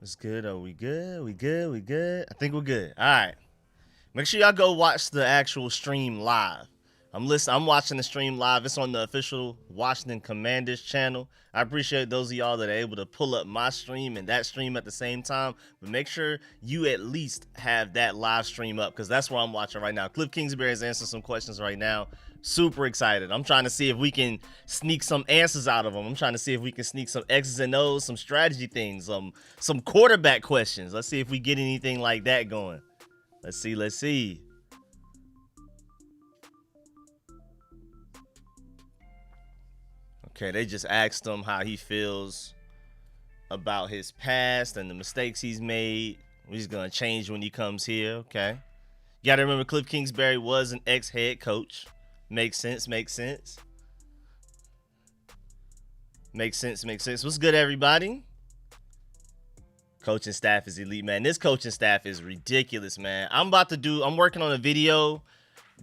It's good. Are we good? We good? We good? I think we're good. All right. Make sure y'all go watch the actual stream live. I'm watching the stream live. It's on the official Washington Commanders channel. I appreciate those of y'all that are able to pull up my stream and that stream at the same time. But make sure you at least have that live stream up because that's where I'm watching right now. Kliff Kingsbury is answering some questions right now. Super excited. I'm trying to see if we can sneak some answers out of them. I'm trying to see if we can sneak some X's and O's, some strategy things, some quarterback questions. Let's see if we get anything like that going. Let's see. Let's see. Okay, they just asked him how he feels about his past and the mistakes he's made. He's going to change when he comes here. Okay. You got to remember Kliff Kingsbury was an ex-head coach. Makes sense. Makes sense. Makes sense. Makes sense. What's good, everybody? Coaching staff is elite, man. This coaching staff is ridiculous, man. I'm working on a video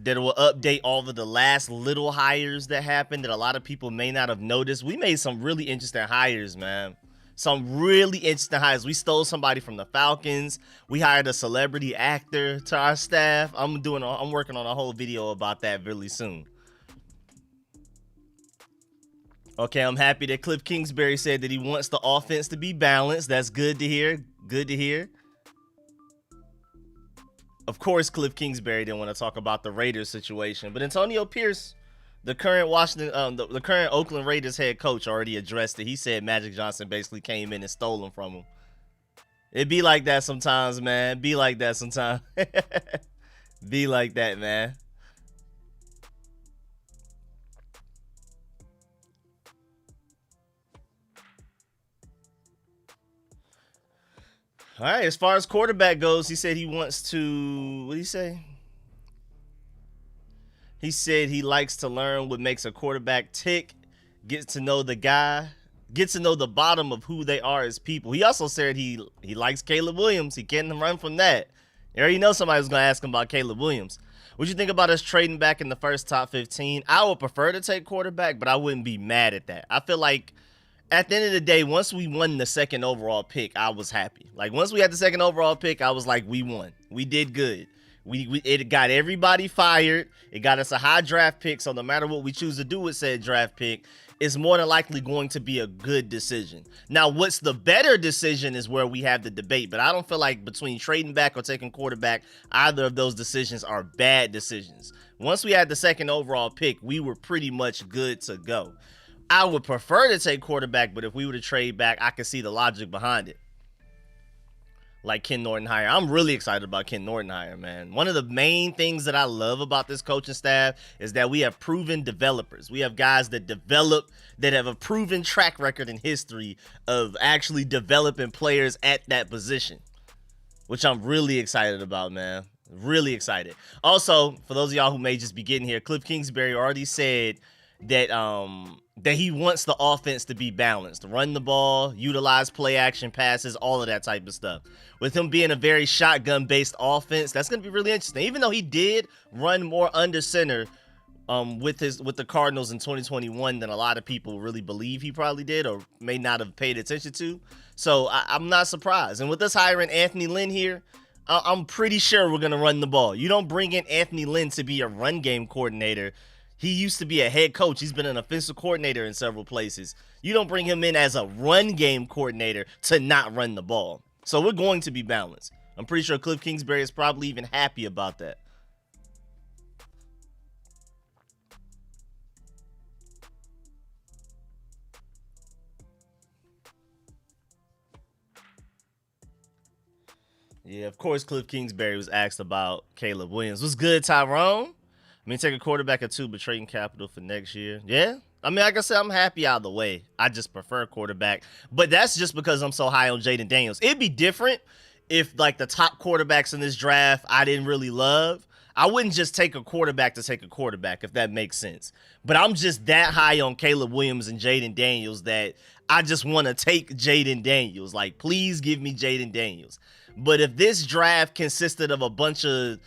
that will update all of the last little hires that happened that a lot of people may not have noticed. We made some really interesting hires, man. Some really interesting hires. We stole somebody from the Falcons. We hired a celebrity actor to our staff. I'm working on a whole video about that really soon. Okay, I'm happy that Kliff Kingsbury said that he wants the offense to be balanced. That's good to hear. Good to hear. Of course, Kliff Kingsbury didn't want to talk about the Raiders situation, but Antonio Pierce, the current the current Oakland Raiders head coach, already addressed it. He said Magic Johnson basically came in and stole him from him. It be like that sometimes, man. Be like that sometimes. Be like that, man. All right, as far as quarterback goes, he said he wants to, what did he say? He said he likes to learn what makes a quarterback tick, gets to know the guy, gets to know the bottom of who they are as people. He also said he likes Caleb Williams. He can't run from that. You already know somebody was going to ask him about Caleb Williams. What you think about us trading back in the first top 15? I would prefer to take quarterback, but I wouldn't be mad at that. I feel like at the end of the day, once we won the second overall pick, I was happy. Like, once we had the second overall pick, I was like, we won. We did good. It got everybody fired. It got us a high draft pick, so no matter what we choose to do with said draft pick, it's more than likely going to be a good decision. Now, what's the better decision is where we have the debate, but I don't feel like between trading back or taking quarterback, either of those decisions are bad decisions. Once we had the second overall pick, we were pretty much good to go. I would prefer to take quarterback, but if we were to trade back, I can see the logic behind it. Like Ken Norton-Hire. I'm really excited about Ken Norton-Hire, man. One of the main things that I love about this coaching staff is that we have proven developers. We have guys that develop, that have a proven track record in history of actually developing players at that position, which I'm really excited about, man. Really excited. Also, for those of y'all who may just be getting here, Kliff Kingsbury already said that that he wants the offense to be balanced, run the ball, utilize play action passes, all of that type of stuff. With him being a very shotgun based offense, that's going to be really interesting. Even though he did run more under center with the Cardinals in 2021 than a lot of people really believe he probably did or may not have paid attention to. So I'm not surprised. And with us hiring Anthony Lynn here, I'm pretty sure we're going to run the ball. You don't bring in Anthony Lynn to be a run game coordinator. He used to be a head coach. He's been an offensive coordinator in several places. You don't bring him in as a run game coordinator to not run the ball. So we're going to be balanced. I'm pretty sure Kliff Kingsbury is probably even happy about that. Yeah, of course, Kliff Kingsbury was asked about Caleb Williams. What's good, Tyrone? I mean, take a quarterback or two, but trading capital for next year. Yeah. I mean, like I said, I'm happy out of the way. I just prefer quarterback. But that's just because I'm so high on Jaden Daniels. It'd be different if, like, the top quarterbacks in this draft I didn't really love. I wouldn't just take a quarterback to take a quarterback, if that makes sense. But I'm just that high on Caleb Williams and Jaden Daniels that I just want to take Jaden Daniels. Like, please give me Jaden Daniels. But if this draft consisted of a bunch of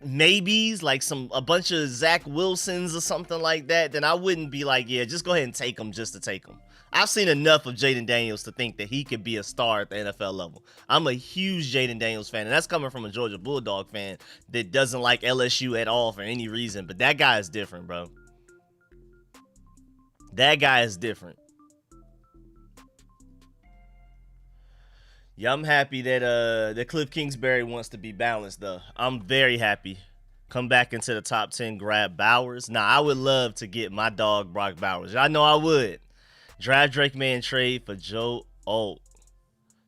maybes, like a bunch of Zach Wilsons or something like that, then I wouldn't be like, yeah, just go ahead and take him just to take him. I've seen enough of Jaden Daniels to think that he could be a star at the NFL level. I'm a huge Jaden Daniels fan, and that's coming from a Georgia Bulldog fan that doesn't like LSU at all for any reason. But that guy is different, bro. That guy is different. Yeah, I'm happy that Kliff Kingsbury wants to be balanced, though. I'm very happy. Come back into the top 10, grab Bowers. Now, I would love to get my dog Brock Bowers. I know I would. Draft Drake May and trade for Joe Alt.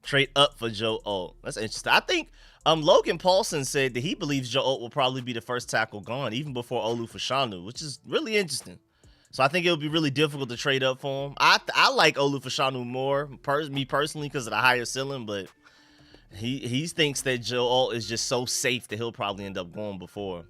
Trade up for Joe Alt. That's interesting. I think Logan Paulson said that he believes Joe Alt will probably be the first tackle gone, even before Olu Fashanu, which is really interesting. So I think it would be really difficult to trade up for him. I like Olu Fashanu more, me personally, because of the higher ceiling, but he thinks that Joe Alt is just so safe that he'll probably end up going before.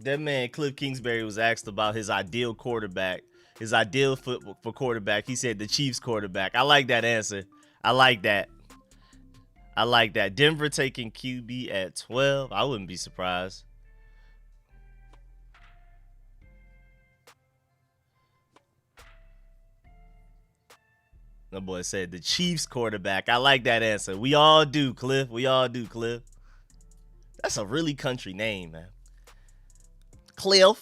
That man, Kliff Kingsbury, was asked about his ideal quarterback, his ideal fit for quarterback. He said the Chiefs quarterback. I like that answer. I like that. I like that. Denver taking QB at 12. I wouldn't be surprised. The boy said the Chiefs quarterback. I like that answer. We all do, Kliff. We all do, Kliff. That's a really country name, man. Kliff.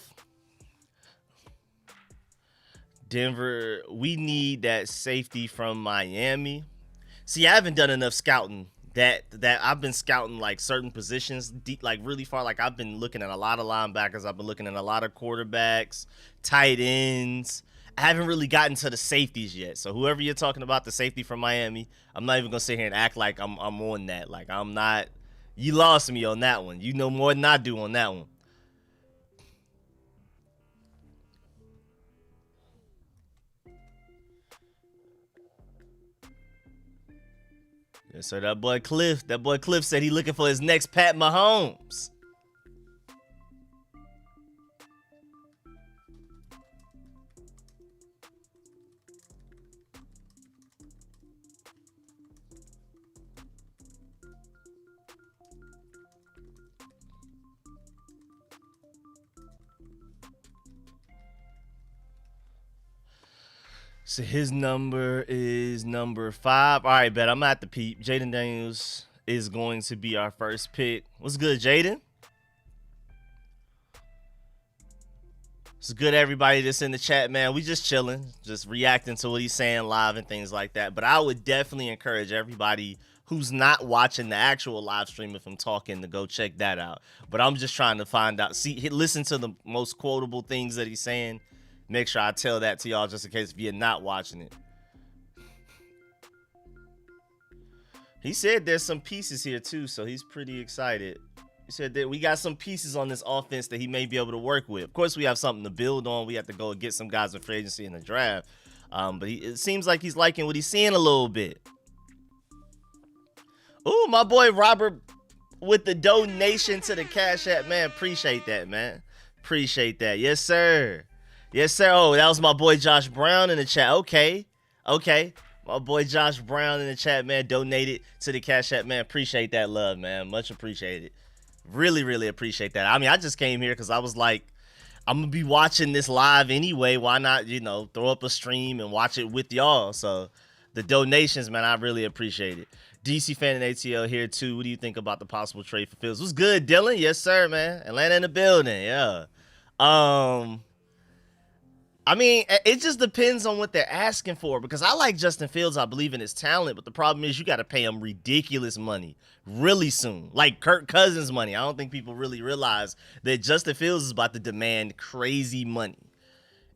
Denver, we need that safety from Miami. See, I haven't done enough scouting. That I've been scouting like certain positions deep, like really far. Like I've been looking at a lot of linebackers. I've been looking at a lot of quarterbacks, tight ends. I haven't really gotten to the safeties yet. So whoever you're talking about, the safety from Miami, I'm not even gonna sit here and act like I'm on that. Like I'm not. You lost me on that one. You know more than I do on that one. Yes, sir. That boy Kliff said he looking for his next Pat Mahomes. So his number is number 5. All right, bet I'm at the peep. Jaden Daniels is going to be our first pick. What's good, Jaden? It's good, everybody that's in the chat, man. We just chilling, just reacting to what he's saying live and things like that. But I would definitely encourage everybody who's not watching the actual live stream of him talking to go check that out. But I'm just trying to find out, listen to the most quotable things that he's saying. Make sure I tell that to y'all just in case if you're not watching it. He said there's some pieces here too, so he's pretty excited. He said that we got some pieces on this offense that he may be able to work with. Of course, we have something to build on. We have to go and get some guys in free agency in the draft. But it seems like he's liking what he's seeing a little bit. Ooh, my boy Robert with the donation to the Cash App, man. Appreciate that, man. Appreciate that. Yes, sir. Yes, sir. Oh, that was my boy Josh Brown in the chat. Okay. My boy Josh Brown in the chat, man, donated to the Cash App, man. Appreciate that love, man. Much appreciated. Really, really appreciate that. I mean, I just came here because I was like, I'm going to be watching this live anyway. Why not, throw up a stream and watch it with y'all? So the donations, man, I really appreciate it. DC fan and ATL here, too. What do you think about the possible trade for Fields? What's good, Dylan? Yes, sir, man. Atlanta in the building. Yeah. I mean, it just depends on what they're asking for because I like Justin Fields. I believe in his talent, but the problem is you got to pay him ridiculous money really soon, like Kirk Cousins money. I don't think people really realize that Justin Fields is about to demand crazy money.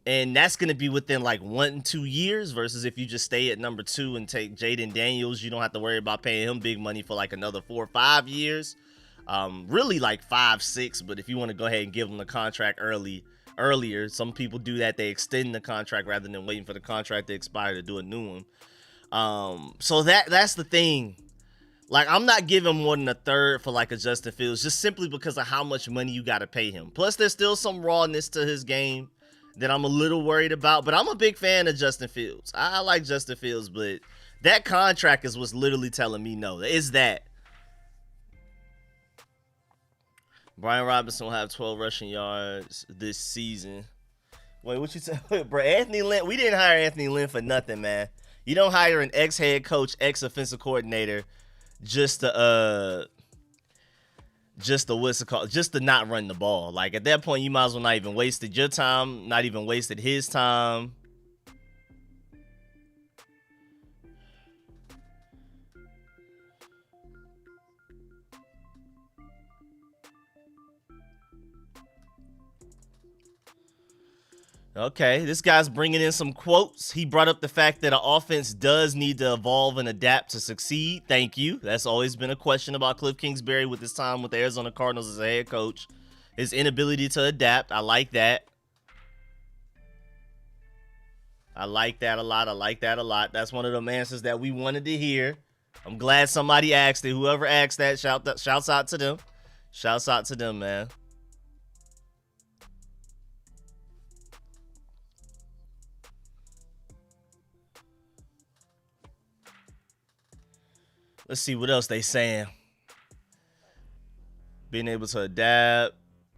And that's going to be within like 1 to 2 years versus if you just stay at number 2 and take Jaden Daniels, you don't have to worry about paying him big money for like another 4 or 5 years. Really like 5, 6, but if you want to go ahead and give him the contract earlier, some people do that. They extend the contract rather than waiting for the contract to expire to do a new one. So that's the thing. Like, I'm not giving more than a third for like a Justin Fields just simply because of how much money you got to pay him. Plus, there's still some rawness to his game. that I'm a little worried about. But I'm a big fan of Justin Fields. I like Justin Fields, but that contract is what's literally telling me no. Is that Brian Robinson will have 12 rushing yards this season. Wait, what you say? Bro, Anthony Lynn, we didn't hire Anthony Lynn for nothing, man. You don't hire an ex-head coach, ex-offensive coordinator just to what's it called? Just to not run the ball. Like, at that point, you might as well not even wasted your time, not even wasted his time. Okay, this guy's bringing in some quotes. He brought up the fact that an offense does need to evolve and adapt to succeed. Thank you. That's always been a question about Kliff Kingsbury with his time with the Arizona Cardinals as a head coach. His inability to adapt. I like that. I like that a lot. I like that a lot. That's one of them answers that we wanted to hear. I'm glad somebody asked it. Whoever asked that, shouts out to them. Shouts out to them, man. Let's see what else they saying. Being able to adapt.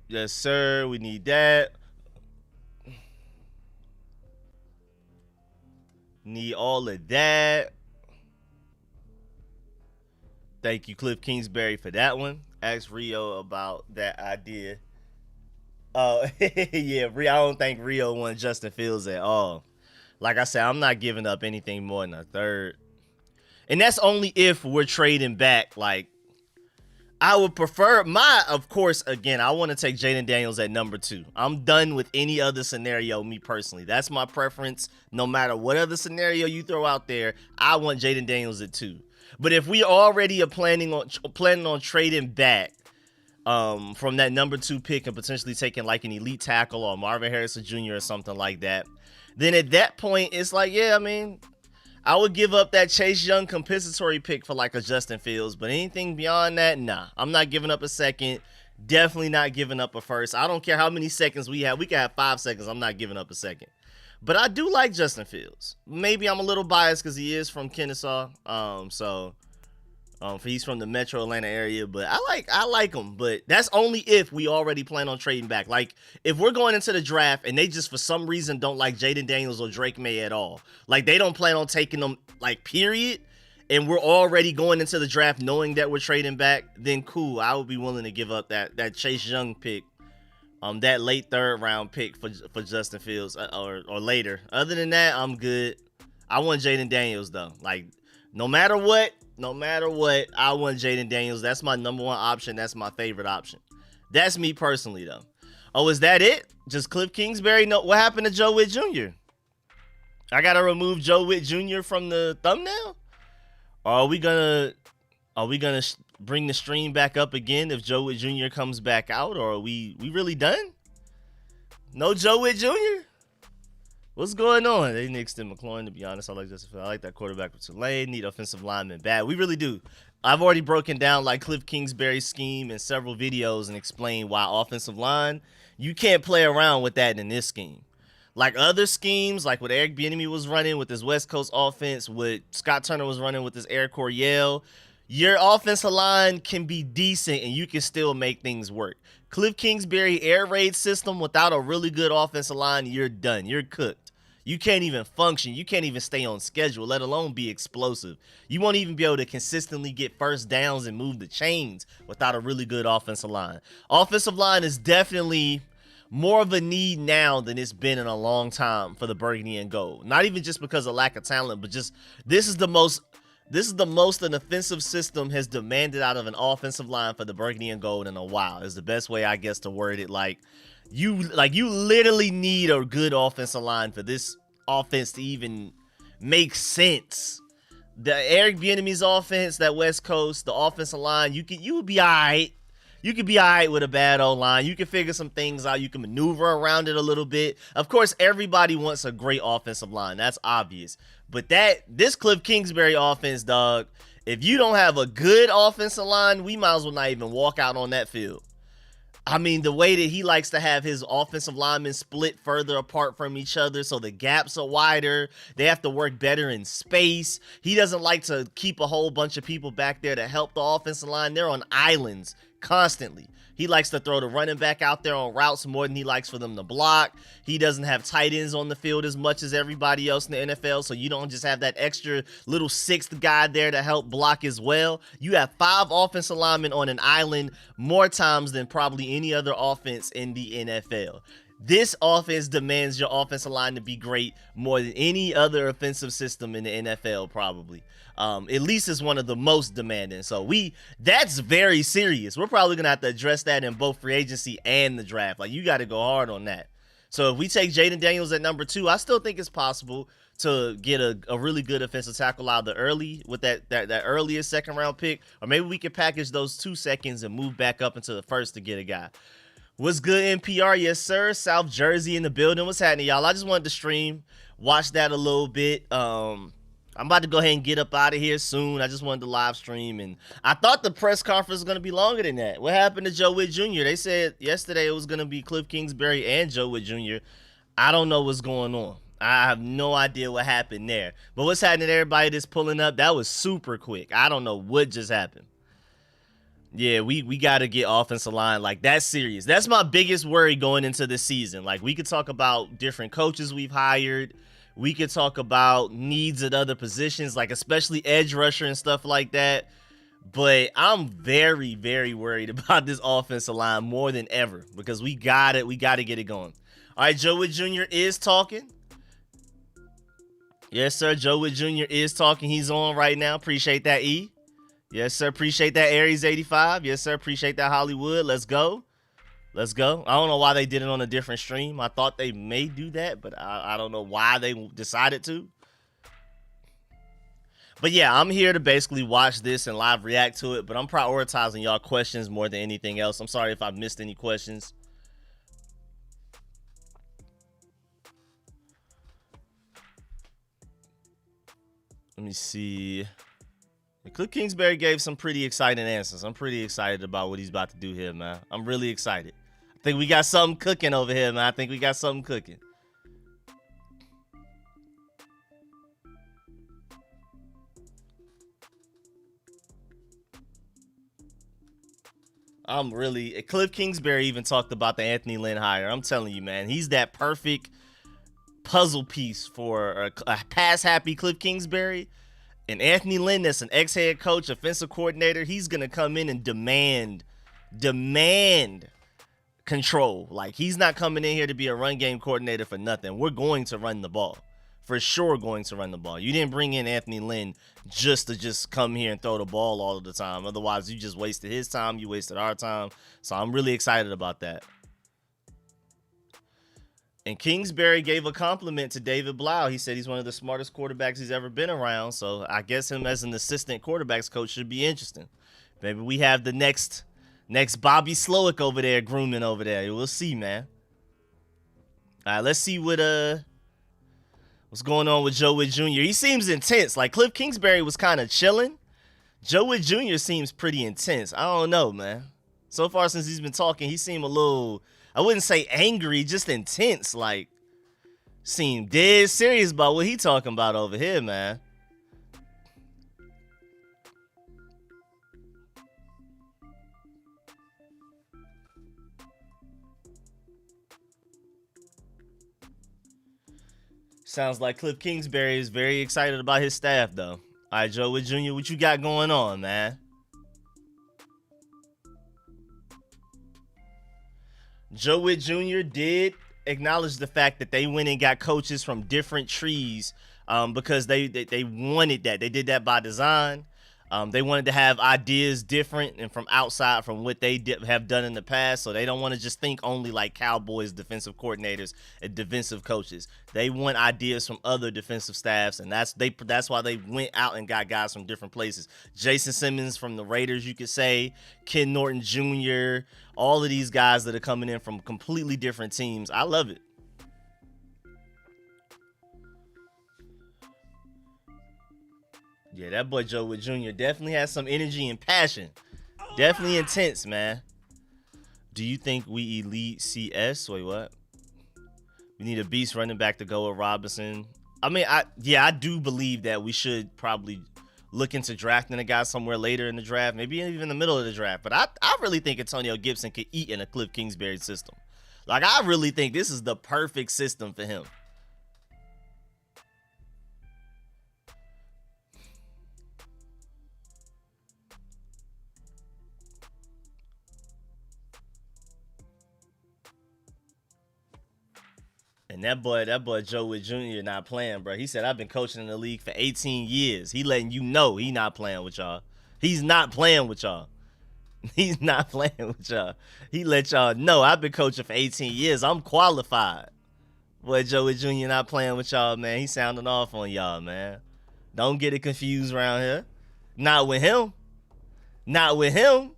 Yes, sir. We need that. Need all of that. Thank you, Kliff Kingsbury, for that one. Ask Rio about that idea. Oh, yeah. I don't think Rio won Justin Fields at all. Like I said, I'm not giving up anything more than a third. And that's only if we're trading back. Like, I would prefer of course, again, I want to take Jaden Daniels at number 2. I'm done with any other scenario, me personally. That's my preference. No matter what other scenario you throw out there, I want Jaden Daniels at 2. But if we already are planning on trading back from that number 2 pick and potentially taking like an elite tackle or Marvin Harrison Jr. or something like that, then at that point, it's like, yeah, I mean, I would give up that Chase Young compensatory pick for like a Justin Fields, but anything beyond that, nah. I'm not giving up a second. Definitely not giving up a first. I don't care how many seconds we have. We can have 5 seconds. I'm not giving up a second. But I do like Justin Fields. Maybe I'm a little biased because he is from Kennesaw. He's from the Metro Atlanta area, but I like him. But that's only if we already plan on trading back. Like, if we're going into the draft and they just for some reason don't like Jaden Daniels or Drake May at all, like they don't plan on taking them, like, period, and we're already going into the draft knowing that we're trading back, then cool. I would be willing to give up that Chase Young pick, that late 3rd round pick for Justin Fields or later. Other than that, I'm good. I want Jaden Daniels though. Like, no matter what, I want Jaden Daniels. That's my number 1 option. That's my favorite option. That's me personally, though. Oh, is that it? Just Kliff Kingsbury? No, what happened to Joe Whitt Jr.? I got to remove Joe Whitt Jr. from the thumbnail? Or are we gonna bring the stream back up again if Joe Whitt Jr. comes back out? Or are we really done? No Joe Whitt Jr.? What's going on? They nixed in McLaurin, to be honest. I like that quarterback with Tulane. Need offensive lineman bad. We really do. I've already broken down like Kliff Kingsbury's scheme in several videos and explained why offensive line, you can't play around with that in this scheme. Like other schemes, like what Eric Bieniemy was running with his West Coast offense, what Scott Turner was running with his Air Coryell, your offensive line can be decent and you can still make things work. Kliff Kingsbury air raid system without a really good offensive line, you're done. You're cooked. You can't even function. You can't even stay on schedule, let alone be explosive. You won't even be able to consistently get first downs and move the chains without a really good offensive line. Offensive line is definitely more of a need now than it's been in a long time for the Burgundy and Gold. Not even just because of lack of talent, but just this is the most an offensive system has demanded out of an offensive line for the Burgundy and Gold in a while. Is the best way, I guess, to word it. You literally need a good offensive line for this offense to even make sense. The Eric Bieniemy's offense, that West Coast, the offensive line, you would be all right. You could be all right with a bad O-line. You can figure some things out. You can maneuver around it a little bit. Of course, everybody wants a great offensive line. That's obvious. But this Kliff Kingsbury offense, dog, if you don't have a good offensive line, we might as well not even walk out on that field. I mean, the way that he likes to have his offensive linemen split further apart from each other so the gaps are wider. They have to work better in space. He doesn't like to keep a whole bunch of people back there to help the offensive line. They're on islands constantly. He likes to throw the running back out there on routes more than he likes for them to block. He doesn't have tight ends on the field as much as everybody else in the NFL, so you don't just have that extra little sixth guy there to help block as well. You have 5 offensive linemen on an island more times than probably any other offense in the NFL. This offense demands your offensive line to be great more than any other offensive system in the NFL probably. At least it's one of the most demanding. So that's very serious. We're probably going to have to address that in both free agency and the draft. Like, you got to go hard on that. So if we take Jaden Daniels at number 2, I still think it's possible to get a really good offensive tackle out of the early with that earliest second round pick. Or maybe we can package those 2 seconds and move back up into the first to get a guy. What's good, NPR? Yes, sir. South Jersey in the building. What's happening, y'all? I just wanted to stream, watch that a little bit. I'm about to go ahead and get up out of here soon. I just wanted to live stream, and I thought the press conference was going to be longer than that. What happened to Joe Whitt Jr.? They said yesterday it was going to be Kliff Kingsbury and Joe Whitt Jr. I don't know what's going on. I have no idea what happened there. But what's happening to everybody that's pulling up? That was super quick. I don't know what just happened. Yeah, we got to get offensive line. Like, that's serious. That's my biggest worry going into the season. Like, we could talk about different coaches we've hired. We could talk about needs at other positions, like especially edge rusher and stuff like that. But I'm very, very worried about this offensive line more than ever because we got it. We got to get it going. All right, Joe Whitt Jr. is talking. Yes, sir. Joe Whitt Jr. is talking. He's on right now. Appreciate that, E. Yes, sir. Appreciate that, Aries 85. Yes, sir. Appreciate that, Hollywood. Let's go. Let's go. I don't know why they did it on a different stream. I thought they may do that, but I don't know why they decided to. But yeah, I'm here to basically watch this and live react to it, but I'm prioritizing y'all questions more than anything else. I'm sorry if I missed any questions. Let me see. Kliff Kingsbury gave some pretty exciting answers. I'm pretty excited about what he's about to do here, man. I'm really excited. I think we got something cooking over here, man. I think we got something cooking. Kliff Kingsbury even talked about the Anthony Lynn hire. I'm telling you, man, he's that perfect puzzle piece for a pass-happy Kliff Kingsbury. And Anthony Lynn, that's an ex-head coach, offensive coordinator, he's going to come in and demand control. Like, he's not coming in here to be a run game coordinator for nothing. We're going to run the ball. For sure going to run the ball. You didn't bring in Anthony Lynn just to come here and throw the ball all of the time. Otherwise, you just wasted his time. You wasted our time. So I'm really excited about that. And Kingsbury gave a compliment to David Blau. He said he's one of the smartest quarterbacks he's ever been around. So I guess him as an assistant quarterbacks coach should be interesting. Maybe we have the next Bobby Slowick over there grooming over there. We'll see, man. All right, let's see what's going on with Joe Whitt Jr. He seems intense. Like, Kliff Kingsbury was kind of chilling. Joe Whitt Jr. seems pretty intense. I don't know, man. So far since he's been talking, he seemed a little, I wouldn't say angry, just intense. Like, seemed dead serious about what he talking about over here, man. Sounds like Kliff Kingsbury is very excited about his staff, though. All right, Joe Whitt Jr., what you got going on, man? Joe Whitt Jr. did acknowledge the fact that they went and got coaches from different trees because they wanted that. They did that by design. They wanted to have ideas different and from outside from what they have done in the past. So they don't want to just think only like Cowboys defensive coordinators and defensive coaches. They want ideas from other defensive staffs, and that's why they went out and got guys from different places. Jason Simmons from the Raiders, you could say, Ken Norton Jr., all of these guys that are coming in from completely different teams. I love it. Yeah, that boy Joe Whitt Jr. definitely has some energy and passion. Definitely intense, man. Do you think we elite CS? Wait, what? We need a beast running back to go with Robinson. I mean, I do believe that we should probably look into drafting a guy somewhere later in the draft, maybe even in the middle of the draft. But I really think Antonio Gibson could eat in a Kliff Kingsbury system. Like, I really think this is the perfect system for him. And that boy Joe Whitt Jr. not playing, bro. He said, I've been coaching in the league for 18 years. He letting you know he not playing with y'all. He's not playing with y'all. He's not playing with y'all. He let y'all know I've been coaching for 18 years. I'm qualified. Boy, Joe Whitt Jr. not playing with y'all, man. He sounding off on y'all, man. Don't get it confused around here. Not with him. Not with him.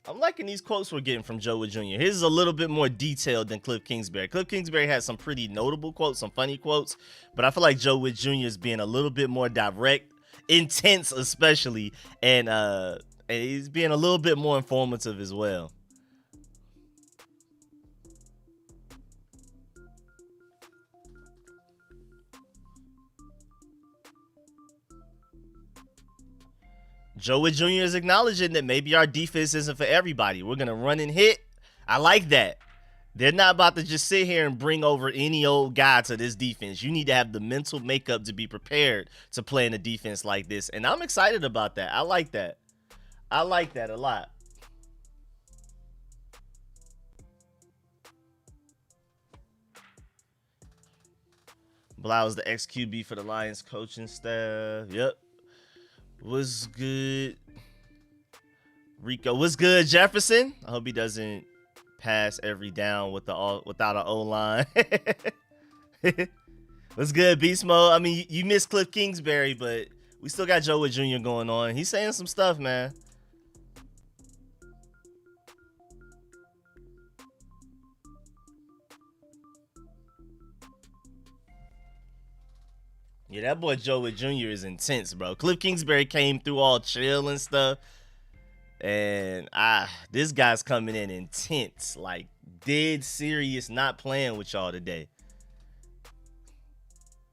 I'm liking these quotes we're getting from Joe Whitt Jr. His is a little bit more detailed than Kliff Kingsbury. Kliff Kingsbury has some pretty notable quotes, some funny quotes, but I feel like Joe Whitt Jr. is being a little bit more direct, intense especially, and he's being a little bit more informative as well. Joe Whitt Jr. is acknowledging that maybe our defense isn't for everybody. We're going to run and hit. I like that. They're not about to just sit here and bring over any old guy to this defense. You need to have the mental makeup to be prepared to play in a defense like this. And I'm excited about that. I like that. I like that a lot. Blau is the ex-QB for the Lions coaching staff. Yep. What's good? Rico, what's good, Jefferson? I hope he doesn't pass every down without an O-line. What's good, Beast Mode? I mean, you missed Kliff Kingsbury, but we still got Joe Whitt Jr. going on. He's saying some stuff, man. Yeah, that boy Joe Whitt Jr. is intense, bro. Kliff Kingsbury came through all chill and stuff. And this guy's coming in intense, like dead serious, not playing with y'all today.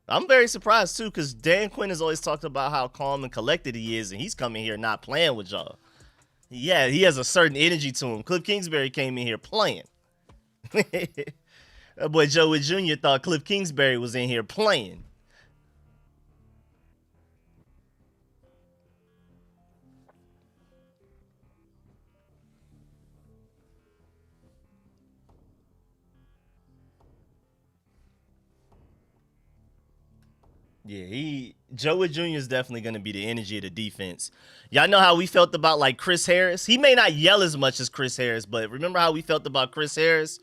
I'm very surprised too, because Dan Quinn has always talked about how calm and collected he is, and he's coming here not playing with y'all. Yeah, he has a certain energy to him. Kliff Kingsbury came in here playing. That boy Joe Whitt Jr. thought Kliff Kingsbury was in here playing. Yeah, Joe Whitt Jr. is definitely going to be the energy of the defense. Y'all know how we felt about like Chris Harris. He may not yell as much as Chris Harris, but remember how we felt about Chris Harris?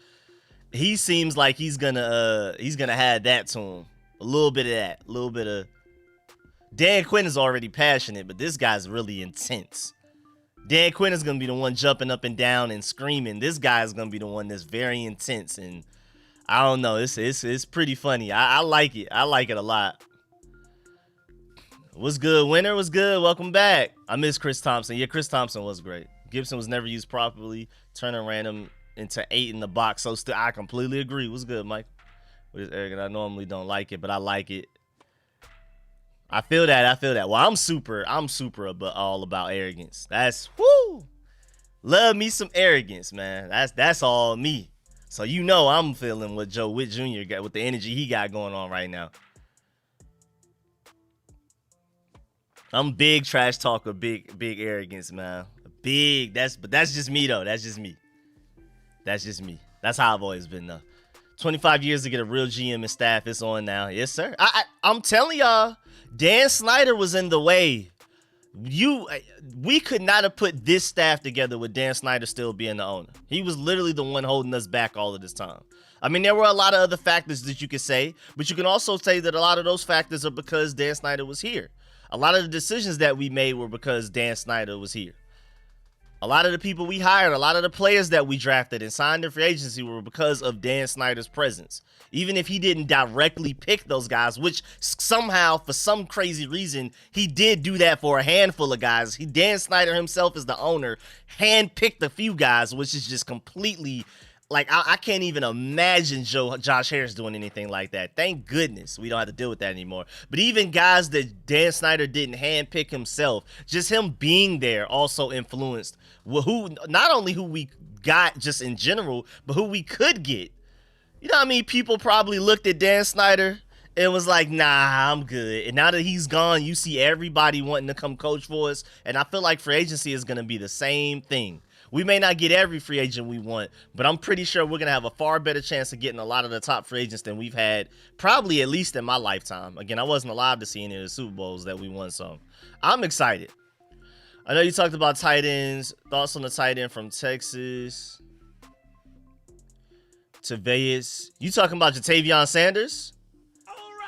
He seems like he's gonna have that to him. A little bit of that, a little bit of. Dan Quinn is already passionate, but this guy's really intense. Dan Quinn is gonna be the one jumping up and down and screaming. This guy is gonna be the one that's very intense, and I don't know. It's pretty funny. I like it. I like it a lot. What's good, winner? What's good? Welcome back. I miss Chris Thompson. Yeah, Chris Thompson was great. Gibson was never used properly. Turner ran him into 8 in the box. So still, I completely agree. What's good, Mike? With this arrogant, I normally don't like it, but I like it. I feel that. I feel that. Well, I'm super all about arrogance. That's whoo. Love me some arrogance, man. That's all me. So you know I'm feeling what Joe Whitt Jr. got with the energy he got going on right now. I'm big trash talker, big arrogance, man. But that's just me though. That's just me. That's just me. That's how I've always been though. 25 years to get a real GM and staff. It's on now. Yes, sir. I'm telling y'all, Dan Snyder was in the way. We could not have put this staff together with Dan Snyder still being the owner. He was literally the one holding us back all of this time. I mean, there were a lot of other factors that you could say, but you can also say that a lot of those factors are because Dan Snyder was here. A lot of the decisions that we made were because Dan Snyder was here. A lot of the people we hired, a lot of the players that we drafted and signed in free agency were because of Dan Snyder's presence. Even if he didn't directly pick those guys, which somehow, for some crazy reason, he did do that for a handful of guys. Dan Snyder himself, as the owner, handpicked a few guys, which is just completely... Like, I can't even imagine Josh Harris doing anything like that. Thank goodness we don't have to deal with that anymore. But even guys that Dan Snyder didn't handpick himself, just him being there also influenced who, not only who we got just in general, but who we could get. You know what I mean? People probably looked at Dan Snyder and was like, nah, I'm good. And now that he's gone, you see everybody wanting to come coach for us. And I feel like free agency is going to be the same thing. We may not get every free agent we want, but I'm pretty sure we're going to have a far better chance of getting a lot of the top free agents than we've had, probably at least in my lifetime. Again, I wasn't alive to see any of the Super Bowls that we won, so I'm excited. I know you talked about tight ends. Thoughts on the tight end from Texas to Vegas. You talking about Ja'Tavion Sanders?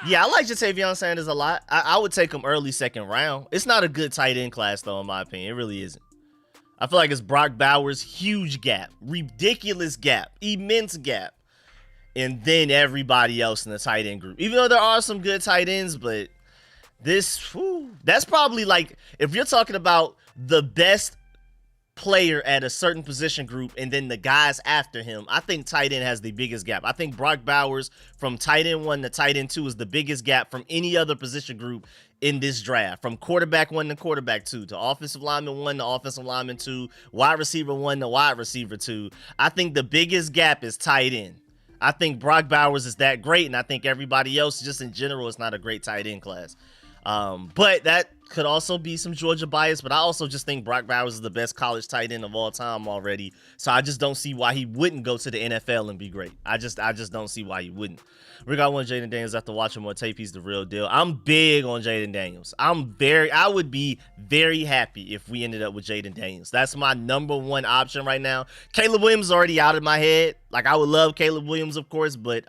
Yeah, I like Ja'Tavion Sanders a lot. I would take him early second round. It's not a good tight end class, though, in my opinion. It really isn't. I feel like it's Brock Bowers, huge gap, ridiculous gap, immense gap, and then everybody else in the tight end group. Even though there are some good tight ends, but that's probably like, if you're talking about the best player at a certain position group and then the guys after him, I think tight end has the biggest gap. I think Brock Bowers from tight end 1 to tight end 2 is the biggest gap from any other position group in this draft, from quarterback 1 to quarterback 2, to offensive lineman 1 to offensive lineman 2, wide receiver 1 to wide receiver 2. I think the biggest gap is tight end. I think Brock Bowers is that great, and I think everybody else just in general is not a great tight end class. But that could also be some Georgia bias, but I also just think Brock Bowers is the best college tight end of all time already. So I just don't see why he wouldn't go to the NFL and be great. I just don't see why he wouldn't. Rico, I want Jayden Daniels after watching more tape. He's the real deal. I'm big on Jayden Daniels. I would be very happy if we ended up with Jayden Daniels. That's my #1 option right now. Caleb Williams is already out of my head. Like, I would love Caleb Williams, of course, but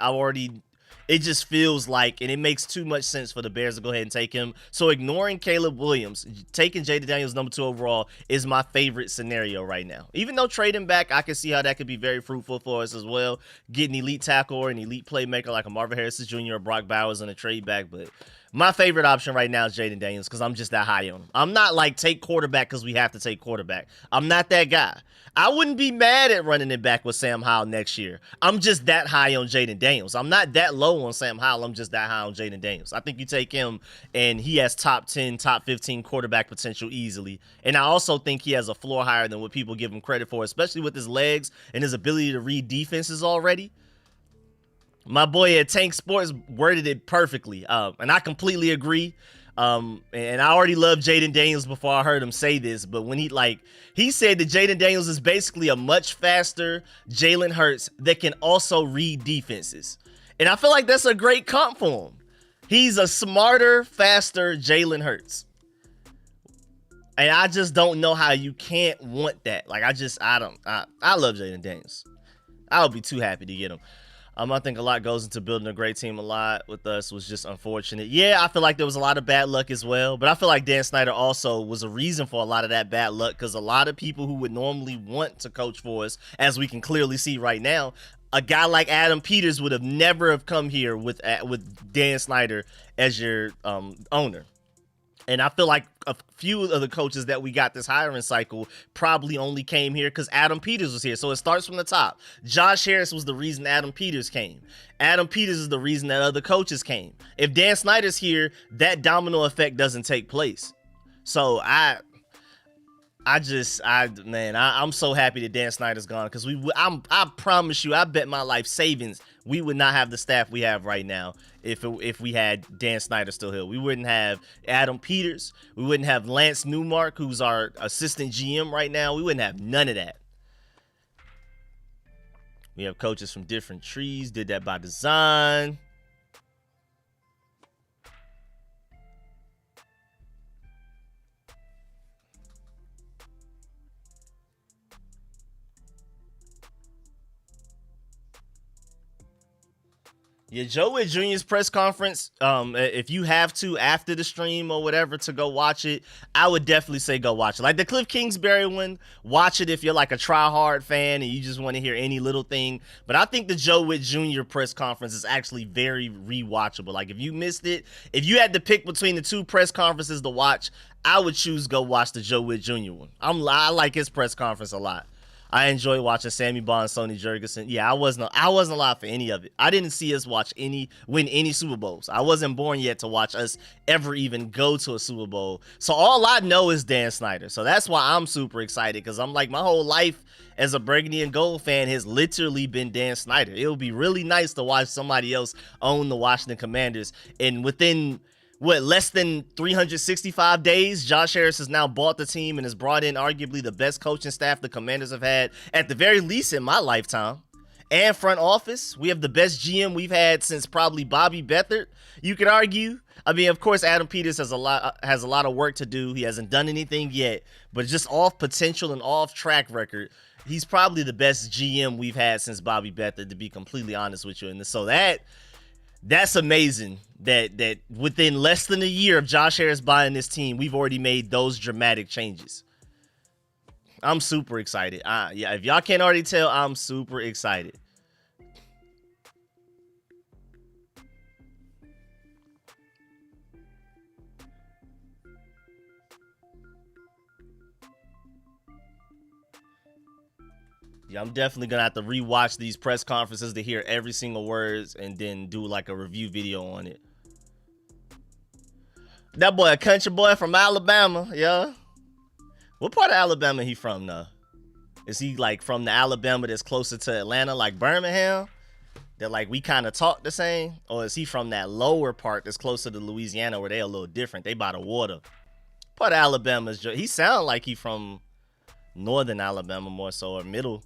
it just feels like, and it makes too much sense for the Bears to go ahead and take him. So ignoring Caleb Williams, taking Jayden Daniels #2 overall is my favorite scenario right now. Even though trading back, I can see how that could be very fruitful for us as well. Get an elite tackle or an elite playmaker like a Marvin Harris Jr. or Brock Bowers on a trade back. But my favorite option right now is Jayden Daniels because I'm just that high on him. I'm not like take quarterback because we have to take quarterback. I'm not that guy. I wouldn't be mad at running it back with Sam Howell next year. I'm just that high on Jayden Daniels. I'm not that low on Sam Howell. I'm just that high on Jayden Daniels. I think you take him, and he has top 10, top 15 quarterback potential easily. And I also think he has a floor higher than what people give him credit for, especially with his legs and his ability to read defenses already. My boy at Tank Sports worded it perfectly, and I completely agree. And I already loved Jayden Daniels before I heard him say this, but when he said that Jayden Daniels is basically a much faster Jalen Hurts that can also read defenses. And I feel like that's a great comp for him. He's a smarter, faster Jalen Hurts. And I just don't know how you can't want that. Like, I love Jayden Daniels. I would be too happy to get him. I think a lot goes into building a great team. A lot with us was just unfortunate. Yeah, I feel like there was a lot of bad luck as well, but I feel like Dan Snyder also was a reason for a lot of that bad luck because a lot of people who would normally want to coach for us, as we can clearly see right now, a guy like Adam Peters would have never have come here with Dan Snyder as your owner. And I feel like a few of the coaches that we got this hiring cycle probably only came here because Adam Peters was here. So it starts from the top. Josh Harris was the reason Adam Peters came. Adam Peters is the reason that other coaches came. If Dan Snyder's here, that domino effect doesn't take place. So I'm so happy that Dan Snyder's gone because I promise you, I bet my life savings we would not have the staff we have right now if we had Dan Snyder still here. We wouldn't have Adam Peters. We wouldn't have Lance Newmark, who's our assistant GM right now. We wouldn't have none of that. We have coaches from different trees. Did that by design. Yeah, Joe Witt Jr.'s press conference, if you have to after the stream or whatever to go watch it, I would definitely say go watch it. Like the Kliff Kingsbury one, watch it if you're like a try-hard fan and you just want to hear any little thing. But I think the Joe Witt Jr. press conference is actually very rewatchable. Like if you missed it, if you had to pick between the two press conferences to watch, I would choose go watch the Joe Witt Jr. one. I like his press conference a lot. I enjoy watching Sammy Baugh and Sonny Jurgensen. Yeah, I wasn't alive for any of it. I didn't see us win any Super Bowls. I wasn't born yet to watch us ever even go to a Super Bowl. So all I know is Dan Snyder. So that's why I'm super excited, because I'm like, my whole life as a Burgundy and Gold fan has literally been Dan Snyder. It would be really nice to watch somebody else own the Washington Commanders. And within less than 365 days, Josh Harris has now bought the team and has brought in arguably the best coaching staff the Commanders have had, at the very least in my lifetime. And front office, we have the best GM we've had since probably Bobby Beathard, you could argue. I mean, of course, Adam Peters has a lot of work to do. He hasn't done anything yet, but just off potential and off track record, he's probably the best GM we've had since Bobby Beathard, to be completely honest with you. And so that's amazing that within less than a year of Josh Harris buying this team, we've already made those dramatic changes. I'm super excited. Yeah, if y'all can't already tell, I'm super excited. Yeah, I'm definitely gonna have to rewatch these press conferences to hear every single words and then do like a review video on it. That boy, a country boy from Alabama, yeah. What part of Alabama he from though? Is he like from the Alabama that's closer to Atlanta, like Birmingham? That like we kind of talk the same? Or is he from that lower part that's closer to Louisiana where they a little different? They by the water. Part of Alabama is he sound like he from northern Alabama more so, or middle.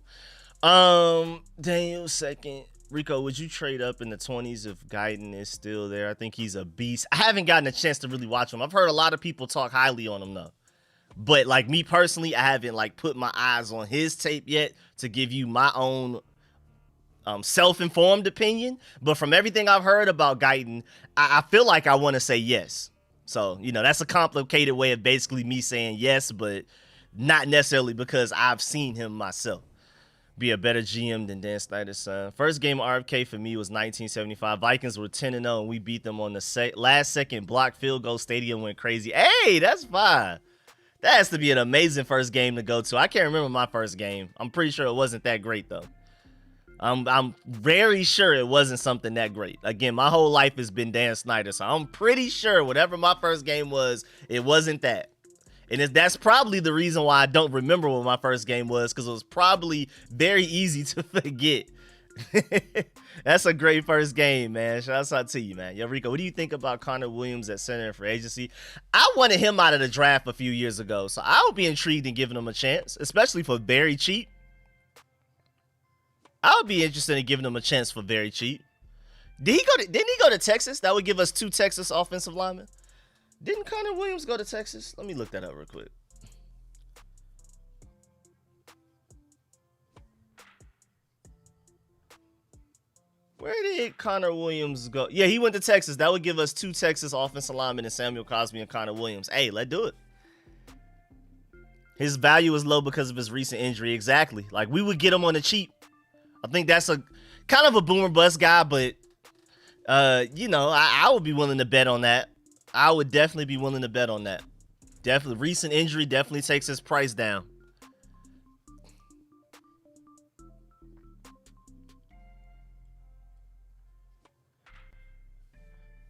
Daniel second. Rico, would you trade up in the 20s if Guyton is still there? I think he's a beast. I haven't gotten a chance to really watch him. I've heard a lot of people talk highly on him though. But like me personally, I haven't like put my eyes on his tape yet to give you my own self-informed opinion. But from everything I've heard about Guyton, I feel like I want to say yes. So, you know, that's a complicated way of basically me saying yes, but not necessarily because I've seen him myself. Be a better GM than Dan Snyder's son. First game of RFK for me was 1975. Vikings were 10-0, and we beat them on the last second block field goal. Stadium went crazy. Hey, that's fine. That has to be an amazing first game to go to. I can't remember my first game. I'm pretty sure it wasn't that great, though. I'm very sure it wasn't something that great. Again, my whole life has been Dan Snyder, so I'm pretty sure whatever my first game was, it wasn't that. And that's probably the reason why I don't remember what my first game was, because it was probably very easy to forget. That's a great first game, man. Shouts out to you, man. Yo, Rico, what do you think about Connor Williams at center for agency? I wanted him out of the draft a few years ago, so I would be intrigued in giving him a chance, especially for very cheap. I would be interested in giving him a chance for very cheap. Didn't he go to Texas? That would give us 2 Texas offensive linemen. Didn't Connor Williams go to Texas? Let me look that up real quick. Where did Connor Williams go? Yeah, he went to Texas. That would give us 2 Texas offensive linemen in Samuel Cosby and Connor Williams. Hey, let's do it. His value is low because of his recent injury. Exactly. Like, we would get him on the cheap. I think that's a kind of a boomer bust guy, but, you know, I would be willing to bet on that. I would definitely be willing to bet on that. Definitely. Recent injury definitely takes his price down.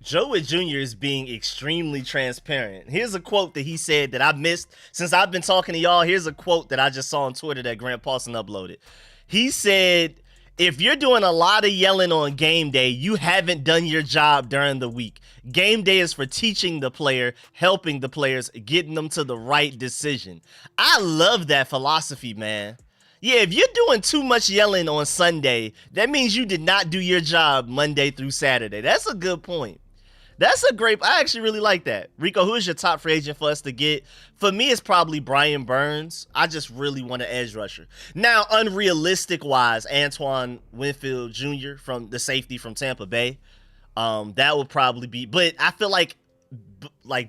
Joe Witt Jr. is being extremely transparent. Here's a quote that he said that I missed since I've been talking to y'all. Here's a quote that I just saw on Twitter that Grant Paulson uploaded. He said, if you're doing a lot of yelling on game day, you haven't done your job during the week. Game day is for teaching the player, helping the players, getting them to the right decision. I love that philosophy, man. Yeah, if you're doing too much yelling on Sunday, that means you did not do your job Monday through Saturday. That's a good point. That's a great. I actually really like that. Rico, who is your top free agent for us to get? For me, it's probably Brian Burns. I just really want an edge rusher. Now, unrealistic wise, Antoine Winfield Jr. from the safety from Tampa Bay. That would probably be. But I feel like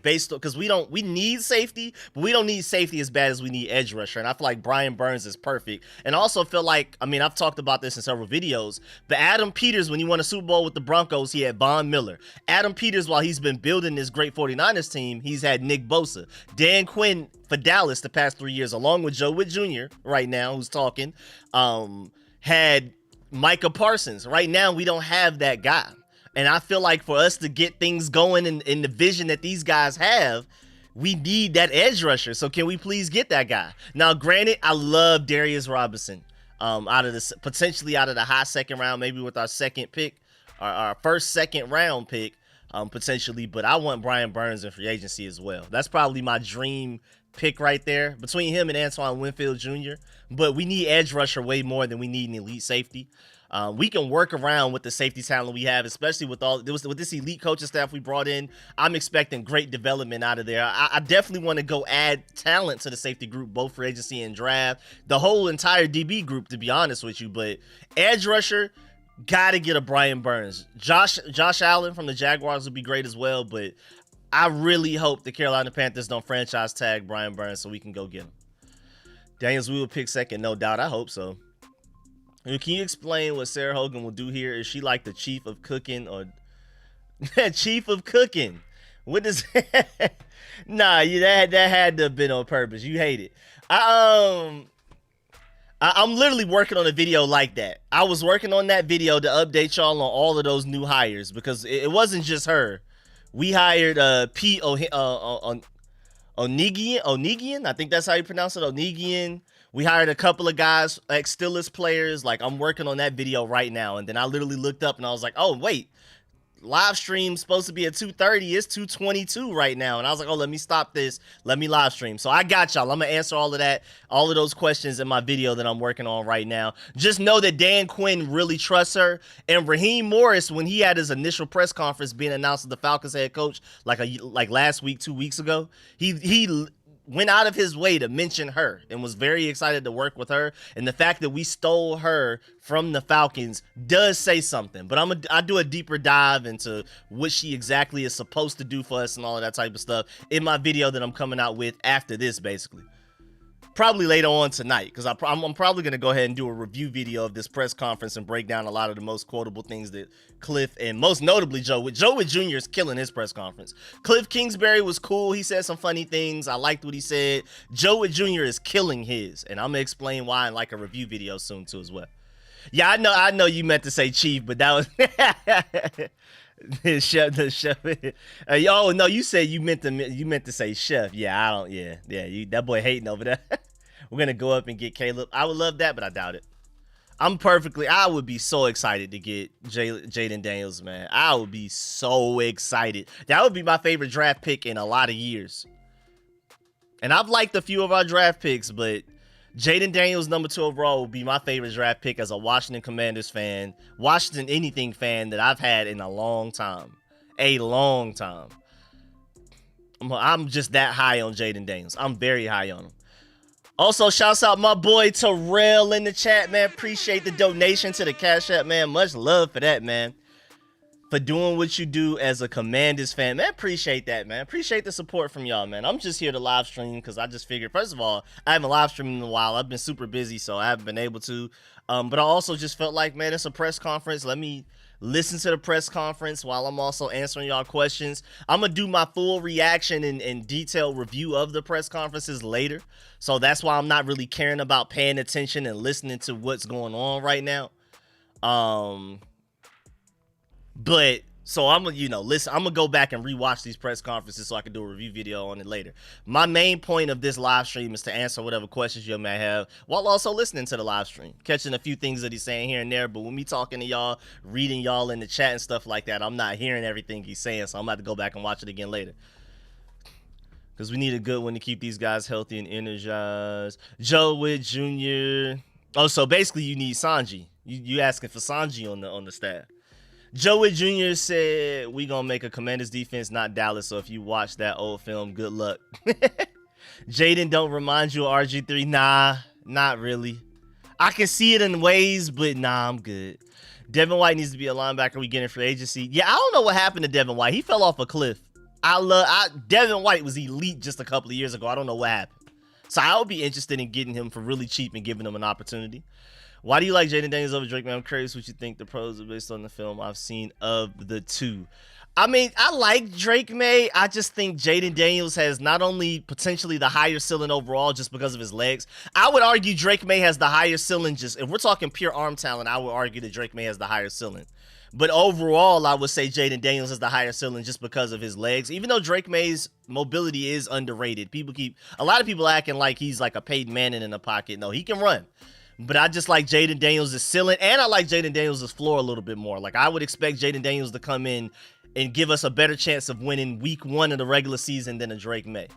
based on, because we need safety, but we don't need safety as bad as we need edge rusher, and I feel like Brian Burns is perfect. And I also feel like, I mean, I've talked about this in several videos, but Adam Peters, when he won a Super Bowl with the Broncos, he had Von Miller. Adam Peters, while he's been building this great 49ers team, he's had Nick Bosa. Dan Quinn for Dallas the past 3 years, along with Joe Whitt Jr. right now, who's talking, had Micah Parsons. Right now, we don't have that guy. And I feel like for us to get things going in the vision that these guys have, we need that edge rusher. So can we please get that guy? Now, granted, I love Darius Robinson. Potentially out of the high second round, maybe with our second pick, our first second round pick, potentially. But I want Brian Burns in free agency as well. That's probably my dream pick right there between him and Antoine Winfield Jr. But we need edge rusher way more than we need an elite safety. We can work around with the safety talent we have, especially with this elite coaching staff we brought in. I'm expecting great development out of there. I definitely want to go add talent to the safety group, both for agency and draft. The whole entire DB group, to be honest with you. But edge rusher, gotta get a Brian Burns. Josh Allen from the Jaguars would be great as well, but I really hope the Carolina Panthers don't franchise tag Brian Burns so we can go get him. Daniels, we will pick second, no doubt. I hope so. Can you explain what Sarah Hogan will do here? Is she like the chief of cooking or chief of cooking? What is Nah, that had to have been on purpose. You hate it. I'm literally working on a video like that. I was working on that video to update y'all on all of those new hires because it wasn't just her. We hired Pete Onigian. I think that's how you pronounce it. Onigian. We hired a couple of guys, ex-Steelers players. Like, I'm working on that video right now. And then I literally looked up and I was like, oh, wait. Live stream supposed to be at 2:30. It's 2:22 right now. And I was like, oh, let me stop this. Let me live stream. So I got y'all. I'm going to answer all of those questions in my video that I'm working on right now. Just know that Dan Quinn really trusts her. And Raheem Morris, when he had his initial press conference being announced as the Falcons head coach, like last week, 2 weeks ago, he went out of his way to mention her and was very excited to work with her. And the fact that we stole her from the Falcons does say something. But I do a deeper dive into what she exactly is supposed to do for us and all of that type of stuff in my video that I'm coming out with after this, basically. Probably later on tonight, because I'm probably going to go ahead and do a review video of this press conference and break down a lot of the most quotable things that Kliff and most notably Joe Whitt Jr. is killing his press conference. Kliff Kingsbury was cool. He said some funny things. I liked what he said. Joe Whitt Jr. is killing his, and I'm going to explain why in like a review video soon too as well. Yeah, I know you meant to say chief, but that was the chef. Oh no, you said you meant to say chef. Yeah, I don't. Yeah. That boy hating over there. We're gonna go up and get Caleb. I would love that, but I doubt it. I would be so excited to get Jaden Daniels, man. I would be so excited. That would be my favorite draft pick in a lot of years. And I've liked a few of our draft picks, but Jaden Daniels, number 2 overall, will be my favorite draft pick as a Washington Commanders fan, Washington anything fan that I've had in a long time. I'm just that high on Jaden Daniels. I'm very high on him. Also, shouts out my boy Terrell in the chat, man. Appreciate the donation to the Cash App, man. Much love for that, man. For doing what you do as a Commanders fan, man. Appreciate that, man. Appreciate the support from y'all, man. I'm just here to live stream because I just figured, first of all, I haven't live streamed in a while. I've been super busy, so I haven't been able to. But I also just felt like, man, it's a press conference. Let me listen to the press conference while I'm also answering y'all questions. I'm going to do my full reaction and detailed review of the press conferences later. So that's why I'm not really caring about paying attention and listening to what's going on right now. But so I'm gonna, listen, I'm gonna go back and rewatch these press conferences so I can do a review video on it later. My main point of this live stream is to answer whatever questions you may have while also listening to the live stream, catching a few things that he's saying here and there. But when me talking to y'all, reading y'all in the chat and stuff like that, I'm not hearing everything he's saying, so I'm about to go back and watch it again later. Because we need a good one to keep these guys healthy and energized. Joe Whitt Jr. Oh, so basically you need Sanji. You asking for Sanji on the staff. Joe Witt Jr. said, we gonna make a Commanders defense, not Dallas. So if you watch that old film, good luck. Jaden don't remind you of RG3. Nah, not really. I can see it in ways, but nah, I'm good. Devin White needs to be a linebacker we get in free agency. Yeah, I don't know what happened to Devin White. He fell off a cliff. Devin White was elite just a couple of years ago. I don't know what happened. So I would be interested in getting him for really cheap and giving him an opportunity. Why do you like Jaden Daniels over Drake May? I'm curious what you think the pros are based on the film I've seen of the two. I mean, I like Drake May. I just think Jaden Daniels has not only potentially the higher ceiling overall just because of his legs. I would argue Drake May has the higher ceiling just, if we're talking pure arm talent, I would argue that Drake May has the higher ceiling. But overall, I would say Jaden Daniels has the higher ceiling just because of his legs. Even though Drake May's mobility is underrated. A lot of people acting like he's like a Peyton Manning in the pocket. No, he can run. But I just like Jaden Daniels' ceiling, and I like Jaden Daniels' floor a little bit more. Like, I would expect Jaden Daniels to come in and give us a better chance of winning week 1 of the regular season than a Drake May.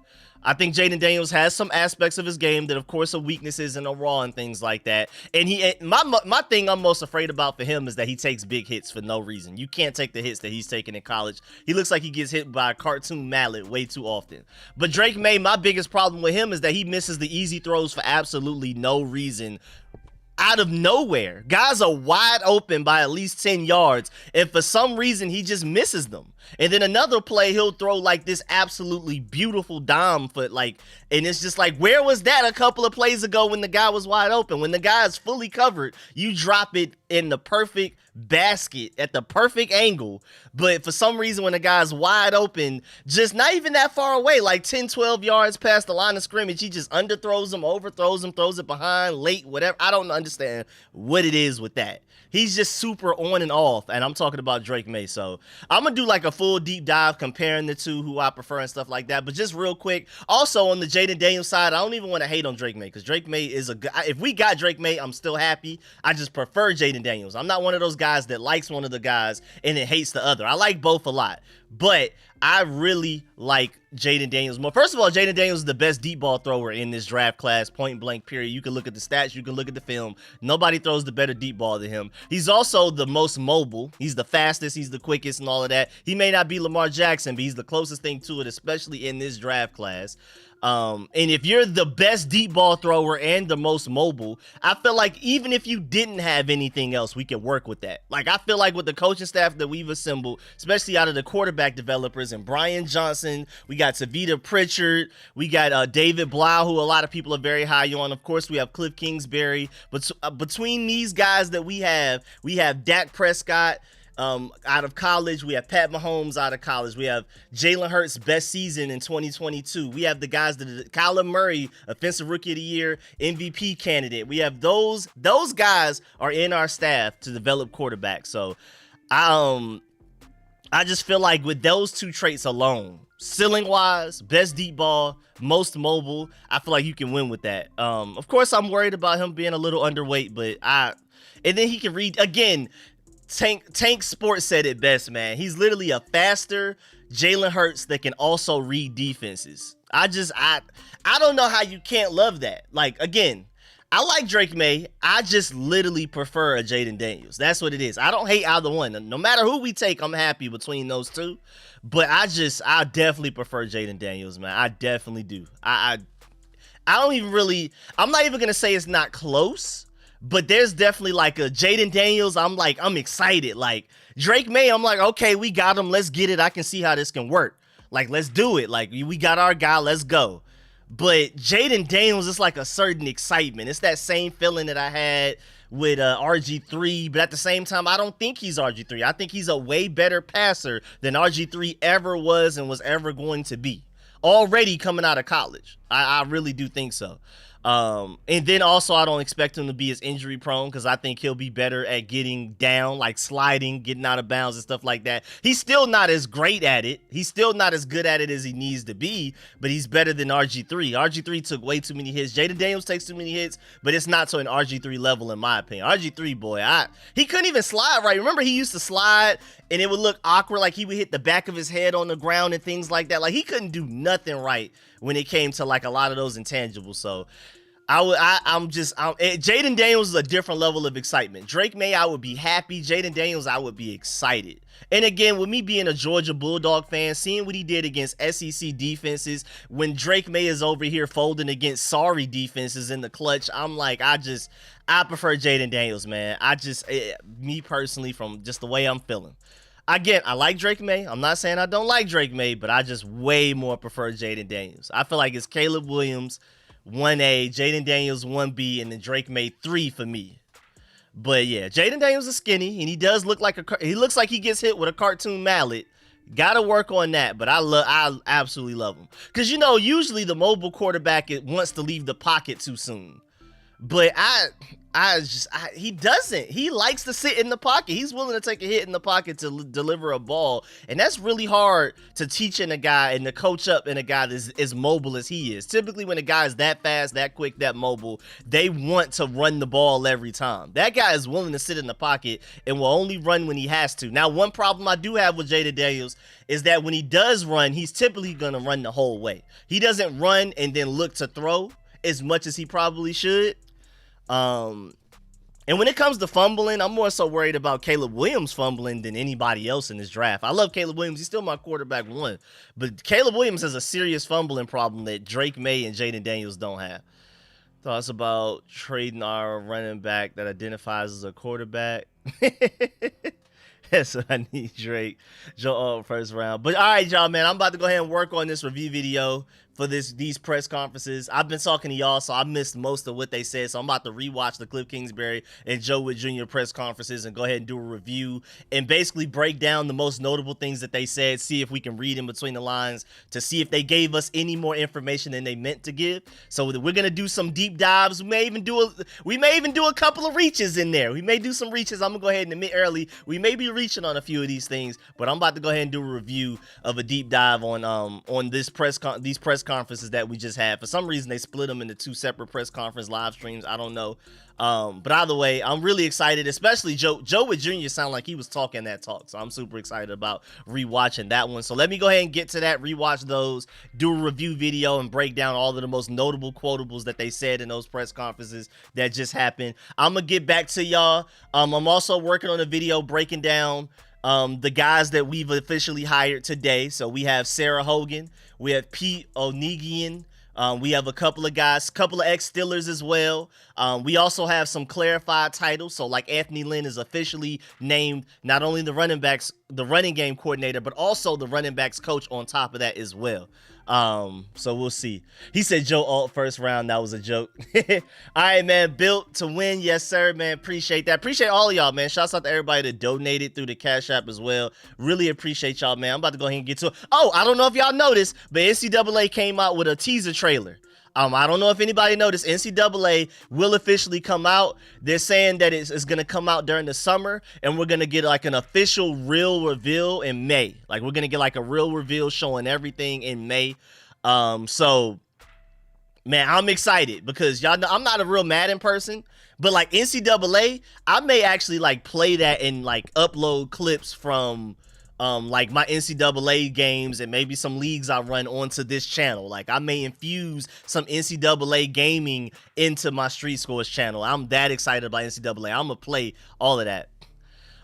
I think Jaden Daniels has some aspects of his game that, of course, are weaknesses in a raw and things like that. And my thing I'm most afraid about for him is that he takes big hits for no reason. You can't take the hits that he's taking in college. He looks like he gets hit by a cartoon mallet way too often. But Drake May, my biggest problem with him is that he misses the easy throws for absolutely no reason. Out of nowhere, guys are wide open by at least 10 yards, and for some reason he just misses them. And then another play, he'll throw like this absolutely beautiful dime foot, like, and it's just like, where was that a couple of plays ago when the guy was wide open? When the guy is fully covered, you drop it in the perfect basket at the perfect angle, but for some reason when the guy's wide open, just not even that far away, like 10-12 yards past the line of scrimmage, he just underthrows him, overthrows him, throws it behind, late, whatever. I don't understand what it is with that. He's just super on and off, and I'm talking about Drake May. So I'm gonna do like a full deep dive comparing the two, who I prefer and stuff like that. But just real quick, also on the Jaden Daniels side, I don't even want to hate on Drake May, because Drake May is a guy. If we got Drake May, I'm still happy. I just prefer Jaden Daniels. I'm not one of those guys that likes one of the guys and then hates the other. I like both a lot, but I really like Jaden Daniels more. First of all, Jaden Daniels is the best deep ball thrower in this draft class, point blank, period. You can look at the stats, you can look at the film. Nobody throws the better deep ball than him. He's also the most mobile. He's the fastest, he's the quickest and all of that. He may not be Lamar Jackson, but he's the closest thing to it, especially in this draft class. And if you're the best deep ball thrower and the most mobile, I feel like even if you didn't have anything else, we could work with that. Like, I feel like with the coaching staff that we've assembled, especially out of the quarterback developers and Brian Johnson, we got Tavita Pritchard, we got David Blau, who a lot of people are very high on. Of course, we have Kliff Kingsbury. But between these guys that we have Dak Prescott, out of college. We have Pat Mahomes out of college. We have Jalen Hurts' best season in 2022. We have the guys that Kyler Murray, Offensive Rookie of the Year, MVP candidate. We have those guys are in our staff to develop quarterbacks. So I just feel like with those two traits alone, ceiling wise, best deep ball, most mobile, I feel like you can win with that. Of course, I'm worried about him being a little underweight, but and then he can read again. Tank Sports said it best, man. He's literally a faster Jalen Hurts that can also read defenses. I don't know how you can't love that. Like, again, I like Drake May. I just literally prefer a Jaden Daniels. That's what it is. I don't hate either one. No matter who we take, I'm happy between those two. But I definitely prefer Jaden Daniels, man. I definitely do. I don't even really, I'm not even going to say it's not close. But there's definitely like a Jaden Daniels, I'm excited. Like, Drake May, I'm like, okay, we got him. Let's get it. I can see how this can work. Like, let's do it. Like, we got our guy. Let's go. But Jaden Daniels is like a certain excitement. It's that same feeling that I had with RG3. But at the same time, I don't think he's RG3. I think he's a way better passer than RG3 ever was and was ever going to be. Already coming out of college. I really do think so. And then also I don't expect him to be as injury prone, because I think he'll be better at getting down, like sliding, getting out of bounds and stuff like that. He's still not as great at it. He's still not as good at it as he needs to be, but he's better than RG3. RG3 took way too many hits. Jaden Daniels takes too many hits, but it's not to an RG3 level in my opinion. RG3, boy, he couldn't even slide right. Remember, he used to slide and it would look awkward, like he would hit the back of his head on the ground and things like that. Like, he couldn't do nothing right when it came to like a lot of those intangibles. So Jaden Daniels is a different level of excitement. Drake May, I would be happy. Jaden Daniels, I would be excited. And again, with me being a Georgia Bulldog fan, seeing what he did against SEC defenses, when Drake May is over here folding against sorry defenses in the clutch, I'm like, I prefer Jaden Daniels, man. Me personally, from just the way I'm feeling. Again, I like Drake May. I'm not saying I don't like Drake May, but I just way more prefer Jaden Daniels. I feel like it's Caleb Williams 1A, Jaden Daniels 1B, and then Drake May 3 for me. But yeah, Jaden Daniels is skinny, and he does look like he looks like he gets hit with a cartoon mallet. Gotta work on that, but I absolutely love him. Because, you know, usually the mobile quarterback wants to leave the pocket too soon. But he doesn't. He likes to sit in the pocket. He's willing to take a hit in the pocket to deliver a ball. And that's really hard to teach in a guy and to coach up in a guy that's as mobile as he is. Typically, when a guy is that fast, that quick, that mobile, they want to run the ball every time. That guy is willing to sit in the pocket and will only run when he has to. Now, one problem I do have with Jaden Daniels is that when he does run, he's typically going to run the whole way. He doesn't run and then look to throw as much as he probably should. And when it comes to fumbling, I'm more so worried about Caleb Williams fumbling than anybody else in this draft. I love Caleb Williams. He's still my quarterback 1. But Caleb Williams has a serious fumbling problem that Drake May and Jaden Daniels don't have. Thoughts about trading our running back that identifies as a quarterback? Yes, I need Drake. Joe first round. But all right, y'all, man, I'm about to go ahead and work on this review video for these press conferences. I've been talking to y'all, so I missed most of what they said. So I'm about to rewatch the Kliff Kingsbury and Joe Whitt Jr. press conferences and go ahead and do a review and basically break down the most notable things that they said, see if we can read in between the lines to see if they gave us any more information than they meant to give. So we're gonna do some deep dives. We may even do a couple of reaches in there. We may do some reaches. I'm gonna go ahead and admit early we may be reaching on a few of these things, but I'm about to go ahead and do a review of a deep dive on these press conferences that we just had. For some reason, they split them into 2 separate press conference live streams. I don't know. But either way, I'm really excited, especially Joe Whitt Jr. sounded like he was talking that talk. So I'm super excited about rewatching that one. So let me go ahead and get to that, rewatch those, do a review video, and break down all of the most notable quotables that they said in those press conferences that just happened. I'm going to get back to y'all. I'm also working on a video breaking down the guys that we've officially hired today. So we have Sarah Hogan, we have Pete Onigian, we have a couple of guys, couple of ex-Steelers as well. We also have some clarified titles. So like Anthony Lynn is officially named not only the running game coordinator, but also the running backs coach on top of that as well. So we'll see. He said Joe Alt first round. That was a joke. All right, man. Built to win. Yes, sir, man. Appreciate that. Appreciate all of y'all, man. Shouts out to everybody that donated through the Cash App as well. Really appreciate y'all, man. I'm about to go ahead and get to it. Oh, I don't know if y'all noticed, but NCAA came out with a teaser trailer. I don't know if anybody noticed, NCAA will officially come out. They're saying that it's going to come out during the summer, and we're going to get like an official real reveal in May. Like we're going to get like a real reveal showing everything in May. So, man, I'm excited because y'all know I'm not a real Madden person, but like NCAA, I may actually like play that and like upload clips from like my NCAA games and maybe some leagues I run onto this channel. Like I may infuse some NCAA gaming into my RicoScores channel. I'm that excited about NCAA. I'm gonna play all of that.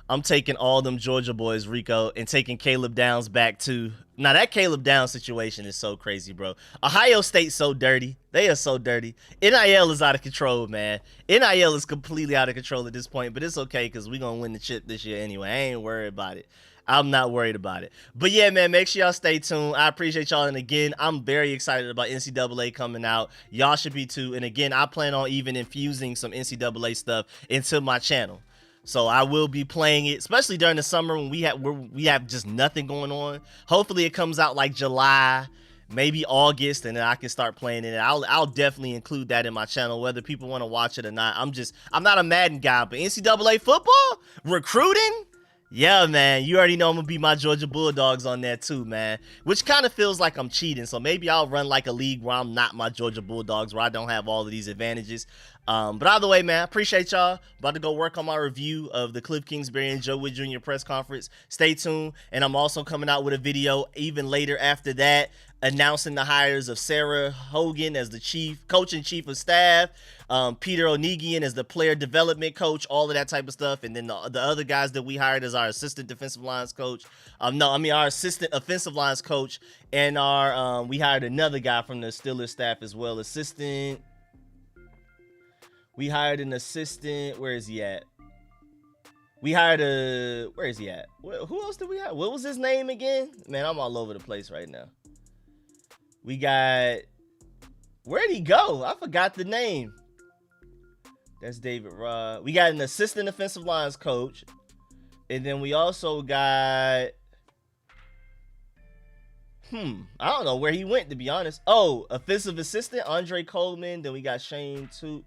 I'm taking all them Georgia boys, Rico, and taking Caleb Downs back to. Now that Caleb Downs situation is so crazy, bro. Ohio State's so dirty. They are so dirty. NIL is out of control, man. NIL is completely out of control at this point, but it's okay because we're gonna win the chip this year anyway. I ain't worried about it. I'm not worried about it. But yeah, man, make sure y'all stay tuned. I appreciate y'all. And again, I'm very excited about NCAA coming out. Y'all should be too. And again, I plan on even infusing some NCAA stuff into my channel. So I will be playing it, especially during the summer when we have just nothing going on. Hopefully it comes out like July, maybe August, and then I can start playing it. I'll definitely include that in my channel, whether people want to watch it or not. I'm not a Madden guy, but NCAA football, recruiting, yeah, man, you already know I'm gonna be my Georgia Bulldogs on there too, man, which kind of feels like I'm cheating. So maybe I'll run like a league where I'm not my Georgia Bulldogs, where I don't have all of these advantages. But either way, man, I appreciate y'all. About to go work on my review of the Kliff Kingsbury and Joe Whitt Jr. press conference. Stay tuned. And I'm also coming out with a video even later after that, announcing the hires of Sarah Hogan as the coach and chief of staff, Peter Onegian as the player development coach, all of that type of stuff. And then the other guys that we hired as our assistant defensive lines coach. Our assistant offensive lines coach. And we hired another guy from the Steelers staff as well. We hired an assistant. Where is he at? Where is he at? Who else did we hire? What was his name again? Man, I'm all over the place right now. Where'd he go? I forgot the name. That's David Rod. We got an assistant offensive lines coach. And then we also got, I don't know where he went, to be honest. Oh, offensive assistant, Andre Coleman. Then we got Shane Toot.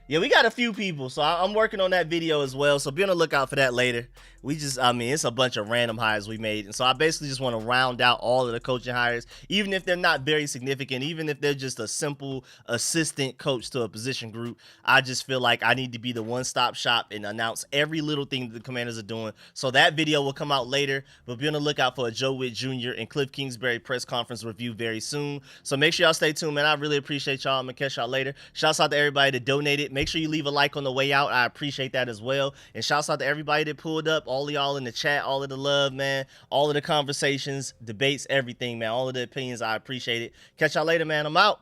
Yeah, we got a few people, so I'm working on that video as well, so be on the lookout for that later. It's a bunch of random hires we made, and so I basically just want to round out all of the coaching hires, even if they're not very significant, even if they're just a simple assistant coach to a position group. I just feel like I need to be the one-stop shop and announce every little thing that the Commanders are doing, so that video will come out later, but be on the lookout for a Joe Whitt Jr. and Kliff Kingsbury press conference review very soon, so make sure y'all stay tuned, man. I really appreciate y'all. I'm going to catch y'all later. Shouts out to everybody that donated. Make sure you leave a like on the way out. I appreciate that as well. And shouts out to everybody that pulled up, all of y'all in the chat, all of the love, man, all of the conversations, debates, everything, man, all of the opinions. I appreciate it. Catch y'all later, man. I'm out.